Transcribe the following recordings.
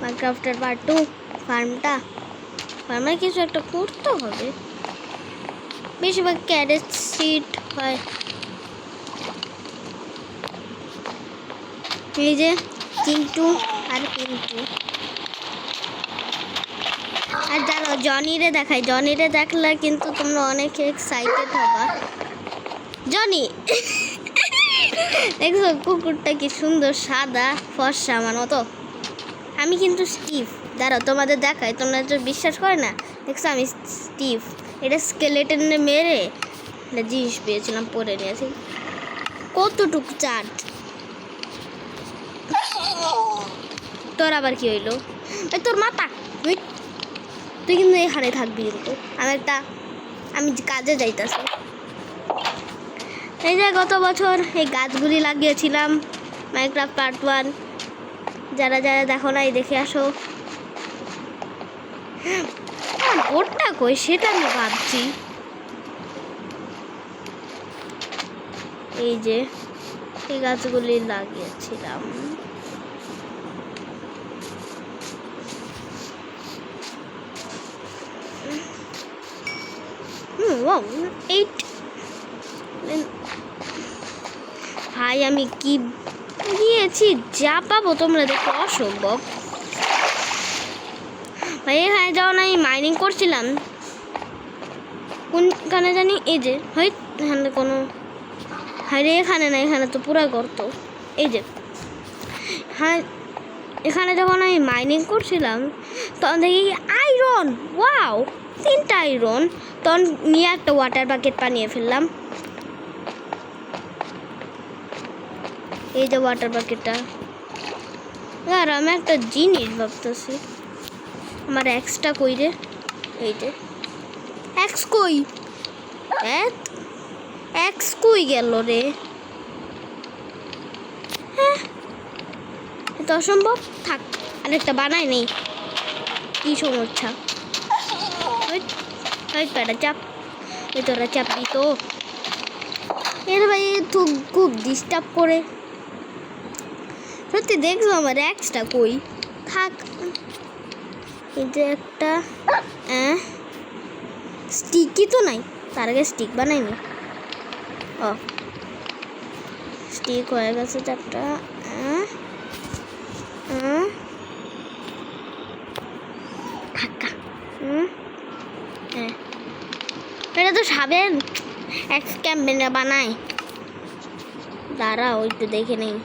মাইনক্রাফটের part 2 ফার্মে কিছু একটা করতে হবে। বেশিরভাগ ক্যারেট সিড হয়। এই যে চিন্টু আর পিন্টু। আর জানো জনিরে দেখাই, জনিরে দেখলে কিন্তু তোমরা অনেক এক্সাইটেড হবা। জনি দেখছো কুকুরটা কি সুন্দর সাদা ফর্সা আমার মতো। আমি কিন্তু স্টিভ। দাঁড়াও তোমাদের দেখাই, তোমরা তো বিশ্বাস করে না। দেখছো আমি স্টিভ। এটা স্কেলেটনে মেরে একটা জিনিস পেয়েছিলাম, পরে নিয়েছি। কতটুকু চার্জ তোর আবার কি হইলো? তোর মাথা তুই কিন্তু এখানে থাকবি। কিন্তু আমি কাজে যাইতাছি। এই যে গত বছর এই গাছগুলি লাগিয়েছিলাম মাইনক্রাফট পার্ট 1। যারা যারা দেখো নাই দেখে আসো। বোর্ডটা কই সেটা আমি ভাবছি। এই যে এই গাছগুলি লাগিয়েছিলাম। ভাই আমি কি গিয়েছি, যা পাবো তোমরা দেখো অসম্ভব। ভাই এখানে যাও না, আমি মাইনিং করছিলাম কোনখানে জানি। এই যে হয় এখানে কোনো, হ্যাঁ রে এখানে না, এখানে তো পুরা গর্ত। এই যে হ্যাঁ এখানে যখন আমি মাইনিং করছিলাম তখন দেখি আয়রন। ওয়াও, 3টা আয়রন। তখন নিয়ে একটা ওয়াটার বাকেট বানিয়ে ফেললাম। এই যে ওয়াটার বাকেটটা। আর আমি একটা জিনিস ভাবতেছি, আমার এক্সটা কই রে? এই যে এক্স কই, এক্স কই গেল রে? হ্যাঁ এটা অসম্ভব। থাক আরেকটা বানাই নেই, কি সমস্যা? প্যাডা চাপ, তোরা চাপবি তো। এর ভাই খুব ডিস্টার্ব করে সত্যি। দেখছো আমার এক্সটা কই? থাক। এই যে একটা স্টিকই তো নাই, তার আগে স্টিক বানাইনি। ও স্টিক হয়ে গেছে চারটা। এটা তো সাবেন এক্স ক্যাম্পেনে বানায়। দাঁড়াও একটু দেখে নেই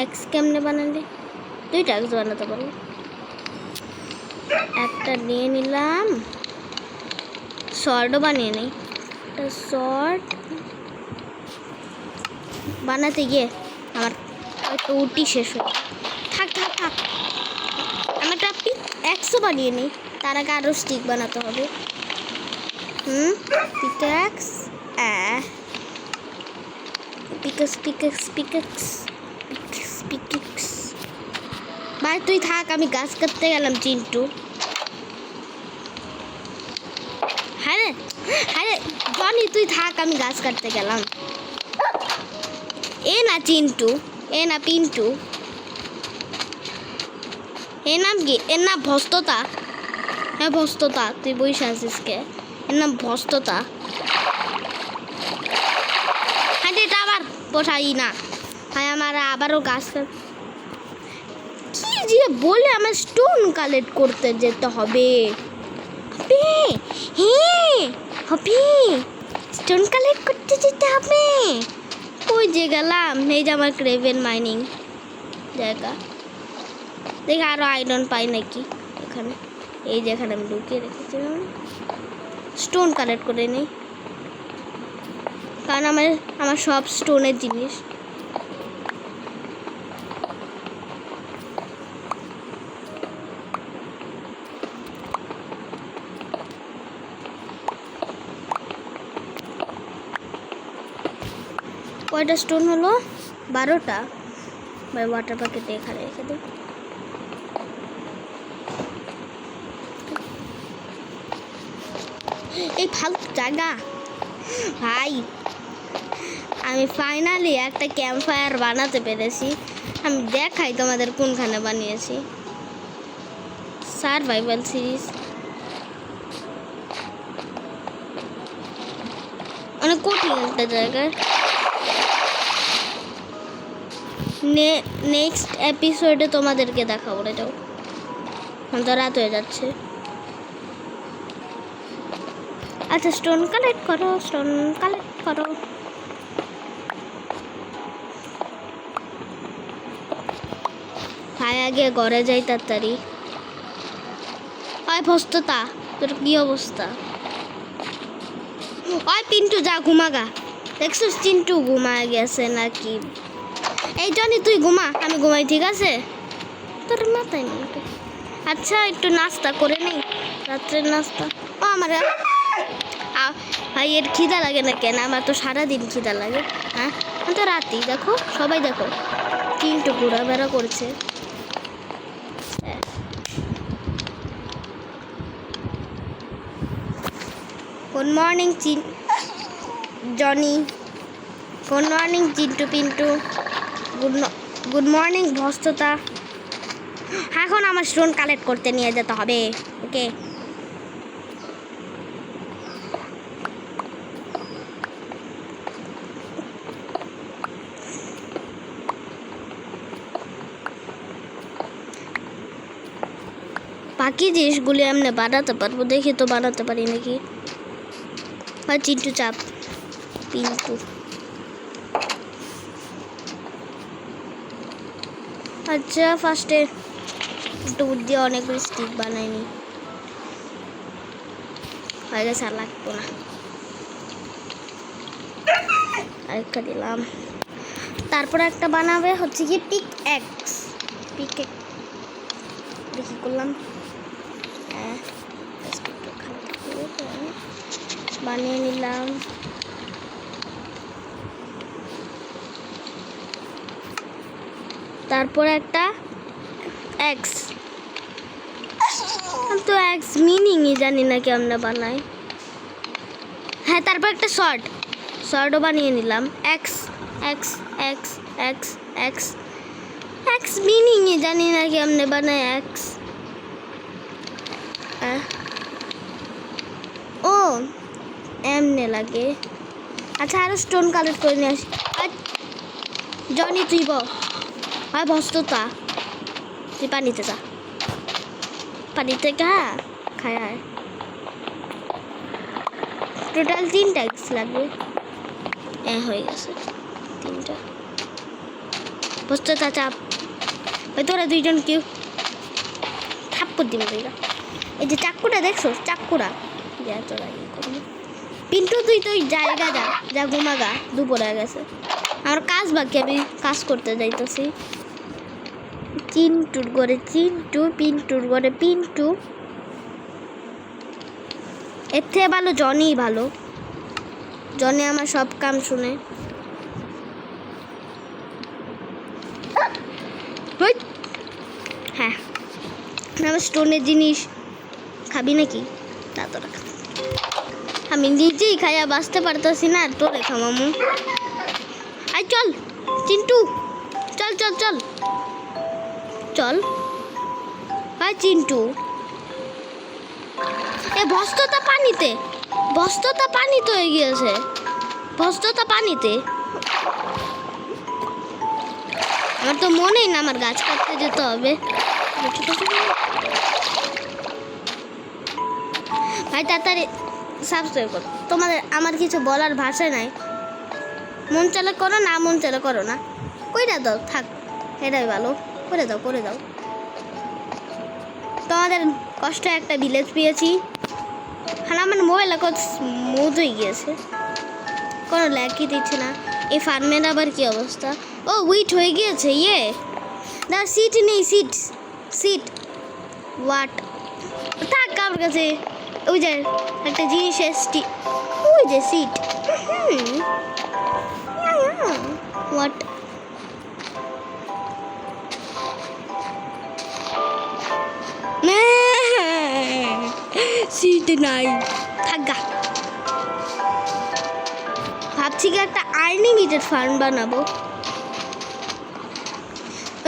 এক্স কেমনে বানালে। 2টা এক্স বানাতে পারবো। একটা নিয়ে নিলাম, শর্টও বানিয়ে নেই। একটা শর্ট বানাতে গিয়ে আমার হয়তো উটি শেষ হয়ে। থাক থাক থাক, আমি একটা এক্সও বানিয়ে নিই। তার আগে আরও স্টিক বানাতে হবে। Pickaxe pickaxe. ভাই তুই থাক, আমি গাছ কাটতে গেলাম চিন্টু। হ্যাঁ হ্যাঁ জনি তুই থাক, আমি গাছ কাটতে গেলাম। এ না চিন্টু, এ না পিন্টু, এর নাম কি? এর নাম ভস্ততা। হ্যাঁ ভস্ততা, তুই বসে আছিস কে? এর নাম ভস্ততা। হ্যাঁ এটা আবার বসাই না। হ্যাঁ আমার আবারও গাছ কি যে বলে আমার স্টোন কালেক্ট করতে যেতে হবে। হ্যাঁ হবে, স্টোন কালেক্ট করতে যেতে হবে। ওই যে গেলাম, এই যে আমার ক্রেভেন মাইনিং জায়গা। দেখি আরও আয়রন পাই নাকি এখানে। এই যে এখানে আমি ঢুকিয়ে রেখেছিলাম, স্টোন কালেক্ট করে নেই, কারণ আমার সব স্টোনের জিনিস। কয়টা স্টোন হলো? 12টা। ভাই ওয়াটার বাকেটে এখানে রেখে দিই। এই ফালতু জায়গা ভাই, আমি ফাইনালি একটা ক্যাম্প ফায়ার বানাতে পেরেছি। আমি দেখাই তোমাদের কোনখানে বানিয়েছি। সারভাইভাল সিরিজ অনেক কঠিন একটা জায়গায়। নেক্সট এপিসোডে তোমাদেরকে দেখাবো। যাও, তো রাত হয়ে যাচ্ছে। আচ্ছা, স্টোন কালেক্ট করো, স্টোন কালেক্ট করো। ভাই আগে ঘরে যাই তাড়াতাড়ি। হয় ভস্ততা, তোর কি অবস্থা? ওই পিন্টু যা ঘুমাগা। দেখছিস চিন্টু ঘুমায় গেছে নাকি? এই জনি তুই ঘুমা, আমি ঘুমাই, ঠিক আছে? তোর মাথায় নেই। আচ্ছা, একটু নাস্তা করে নেই, রাত্রের নাস্তা। ও আমার ভাই এর খিদা লাগে না কেন? আমার তো সারাদিন খিদা লাগে। হ্যাঁ, আমি তো রাতেই, দেখো সবাই দেখো চিন্টু ঘোরাফেরা করছে। Good morning Johnny, good morning Chintu Pintu, good morning ভস্ততা। এখন আমার স্টোন কালেক্ট করতে নিয়ে যেতে হবে। ওকে, বাকি জিনিসগুলি এমনি বানাতে পারবো, দেখি তো বানাতে পারি নাকি। হয় চিন্টু চাপ পিন্টু। আচ্ছা, ফার্স্টে দুধ দিয়ে অনেকগুলো স্টিক বানাইনি, হয়ে গেছে, আর লাগবো না। আরেকটা দিলাম। তারপরে একটা বানাবে হচ্ছে কি পিক এক্স। দেখি করলাম, বানিয়ে নিলাম। তারপরে একটা এক্স, তো এক্স মিনিংই জানি না কেমন বানাই। হ্যাঁ, তারপর একটা শর্টও বানিয়ে নিলাম। X X X X X X মিনিংই জানি না কেমন বানায় এক্স। ও এমনে লাগে। আচ্ছা, আরো স্টোন কালেক্ট করে নিয়ে আসি। জনি তুই হয় ভস্ততা, তুই পানিতে যা, পানিতে খায়। টোটাল 3টা এক্স লাগবে। হয়ে গেছে 3টা। ভস্ততা চাপ। ওই তোরা দুইজন কেউ থাপ করে দিবে তোরা। এই যে চাক্কুটা দেখছো, চাক্কুরা তোরা পিন্টু তুই জায়গা যা ঘুমাগা, দুপুরে গেছে। আমার কাজ বাকি, আমি কাজ করতে যাইতেছি। চিন্টুর ঘরে চিন্টু, পিন্টুর ঘরে পিন্টু। এর থেকে ভালো জনিই ভালো। জনি আমার সব কাম শুনে। হ্যাঁ, আমার স্টোনের জিনিস খাবি নাকি? তা তোরা আমি নিজেই খাইয়া বাঁচতে পারতেছি না, তোরে খামামু। আই চল চিন্টু, চল চল চল চল। হয় চিন্টু, বস্ততা পানিতে হয়ে গিয়েছে। বস্ততা পানিতে। আমার তো মনেই না আমার গাছ কাটতে যেতে হবে। ভাই তাড়াতাড়ি সাবস্ক্রাইব করো। তোমাদের আমার কিছু বলার ভাষা নাই। মন চালে করো, না মন চালে করো না। কইরা দাও, থাক, এটাই ভালো। করে দাও। তোমাদের কষ্ট একটা ভিলেজ পেয়েছি। হ্যাঁ, আমার মোবাইল কত স্মুথ হয়ে গিয়েছে, কোনো ল্যাগই দিচ্ছে না। এই ফার্মের আবার কি অবস্থা? ও উইট হয়ে গিয়েছে। দা সিট নেই, সিট ওয়াট থাক আমার কাছে। ওই যে একটা জিনিস এসটি, ওই যে সিট। হোয়াট সিট নাই, থাকা। ভাব ভাবছি কি একটা আনলিমিটেড ফার্ম বানাবো।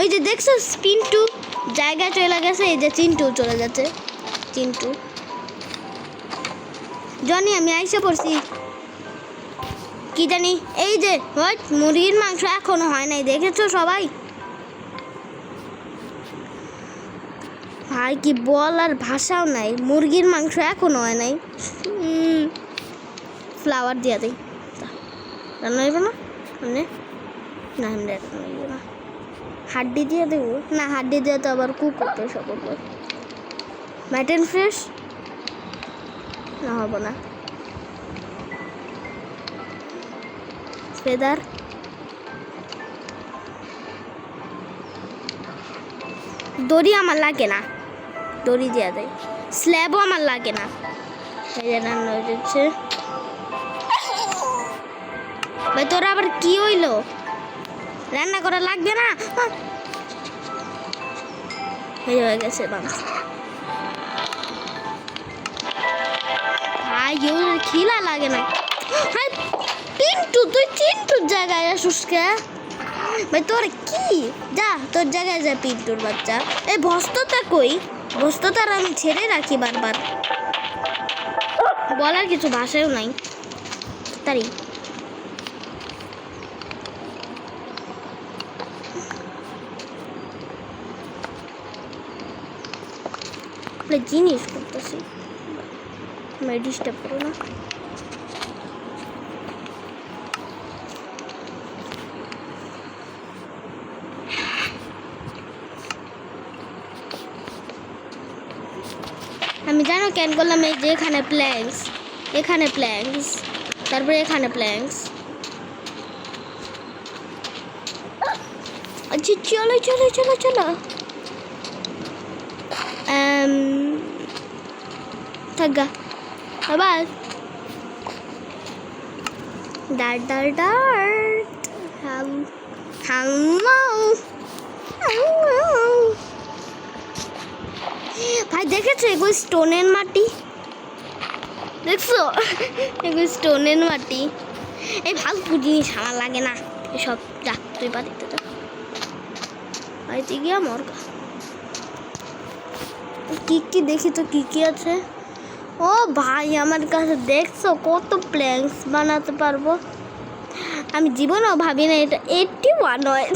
ওই যে দেখছো চিন্টু জায়গায় চলে গেছে, এই যে চিন্টু চলে যাচ্ছে। চিন্টু জনি আমি আইসা পড়ছি। কি জানি এই যে মুরগির মাংস এখনো হয় নাই, দেখেছো সবাই? ভাই কি বলার ভাষাও নাই, মুরগির মাংস এখনো হয় নাই। ফ্লাওয়ার দিয়া দেই, রান্না হইব না এমনি? না এমনি রান্না হইব না, হাড্ডি দিয়ে দেবো না, হাড্ডি দিয়ে তো আবার কুক করতে সব ম্যাটেন ফ্রেশ না হবো না। ফেদার দড়ি আমার লাগে না, দড়ি দেওয়া যায়। স্ল্যাবও আমার লাগে না। এই যে রান্না হয়ে যাচ্ছে। ভাই তোরা আবার কি হইলো? রান্না করা লাগবে না, হয়ে গেছে মাংস। ভাই খিলা লাগে না। ভাই চিন্টু তুই চিন্টুর জায়গায় আসুস কে? ভাই তোর কি, যা তোর জায়গায় যা পিন্টুর বাচ্চা। এই ভস্ততা কই? ভস্ততার আমি ছেড়ে রাখি বারবার, বলার কিছু ভাষাও নাই তারি। জিনিস করতেছি, ডিস্টার্ব করো না। আমি জানো কেন করলাম? এই যে এখানে প্ল্যাঙ্কস, এখানে প্ল্যাঙ্কস, তারপরে এখানে প্ল্যাঙ্কস। আচ্ছা চলো চলো চলো চলো। থাকা আবার ডার ডার ডার। ভাই দেখেছো এগুলো স্টোনের মাটি? দেখছো এগুলো স্টোনের মাটি। এই ফালতু জিনিস আমার লাগে না এসব। যা তুই বাড়িতে যা, বাড়িতে গিয়া মরগা। কি কি দেখি তো কি কি আছে। ও ভাই আমার কাছে দেখছো কত প্ল্যাঙ্কস বানাতে পারবো। আমি জীবনেও ভাবি না এটা 81 হয়।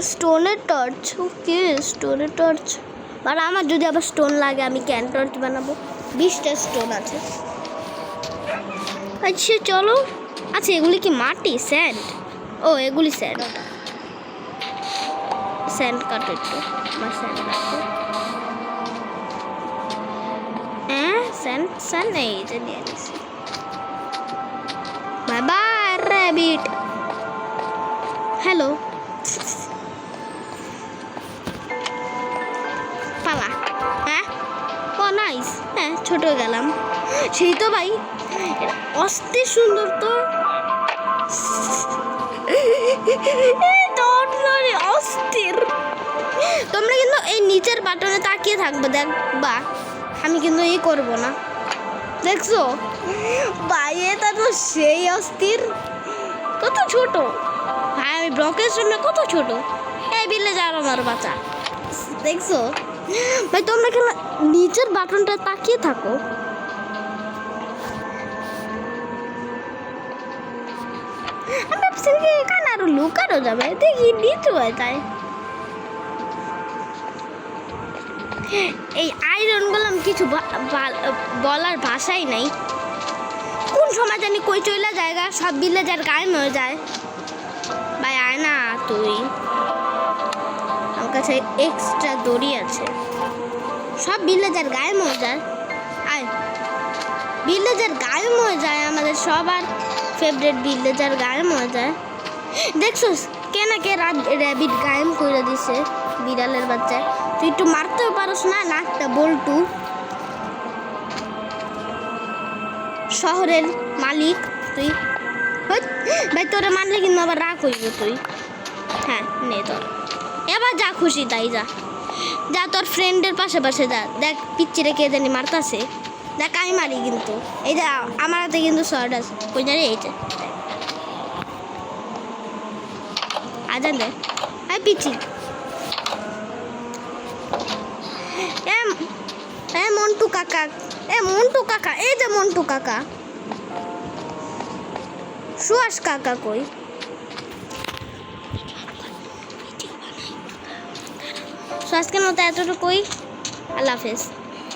স্টোনের টর্চ, ওকে স্টোনের টর্চ। আর আমার যদি আবার স্টোন লাগে আমি ক্যান টর্চ বানাবো। 20টা স্টোন আছে। আচ্ছা চলো। আচ্ছা এগুলি কি মাটি? স্যান্ড? ও এগুলি স্যান্ড। স্যান্ড কাটো একটু, আমার স্যান্ড কাটো। হ্যাঁ স্যান্ড স্যান্ড এই যে নিয়ে নিছি। Bye bye rabbit. হ্যালো পালা। হ্যাঁ ও নাইস। হ্যাঁ ছোট গেলাম সেই তো ভাই, অস্থির সুন্দর তো। অস্থির। তোমরা কিন্তু এই নিচের বাটনে তাকিয়ে থাকবে, দেখবা আমি কিন্তু ই করবো না। দেখছো ভাই এটা তো সেই অস্থির, কত ছোট। ভাই আমি ব্লকের জন্য কত ছোট। এই বিলে যাও আমার বাচ্চা, দেখছো ভাই তোমরা কেন নিচের বাটনটা তাকিয়ে থাকো। আমি ভাবছি এখানে আরো লুকানো যাবে, দেখি নিচু হয় তাই। এই আয়রন গুলো কিছু বলার ভাষাই নাই। কোন সময় জানি কই চইলা জায়গা, সব ভিলেজার গায়ে মরে যায়। ভাই আয় না তুই, আমার কাছে এক্সট্রা দড়ি আছে। সব ভিলেজার গায়ে মরে যায়। আয় ভিলেজার গায়ে মরে যায়, আমাদের সবার ফেভারিট ভিলেজার গায়ে মরে যায়। দেখছো কেনাকে র্যাবিট গায়েম করে দিছে বিড়ালের বাচ্চা। তুই একটু মারতেও পারোস না, নাকটা বল্টু। শহরের মালিক তুই। ভাই তোরে মারলে কিন্তু আবার রাগ হইব তুই। হ্যাঁ নে তোর, এবার যা খুশি তাই যা, যা তোর ফ্রেন্ডের পাশে পাশে যা। দেখ পিচ্চিরে কে জানি মারতাছে। দেখ আমি মারি কিন্তু এই যে আমার হাতে কিন্তু শর্ট আছে কই জানি এইটা আজান দে আই পিছি মন্টু কাকা মন্টু কাকা এই যে মন্টু কাকা সুয়াস কাকা কই সুয়াসকে মতো এতটুকুই আল্লাহ হাফেজ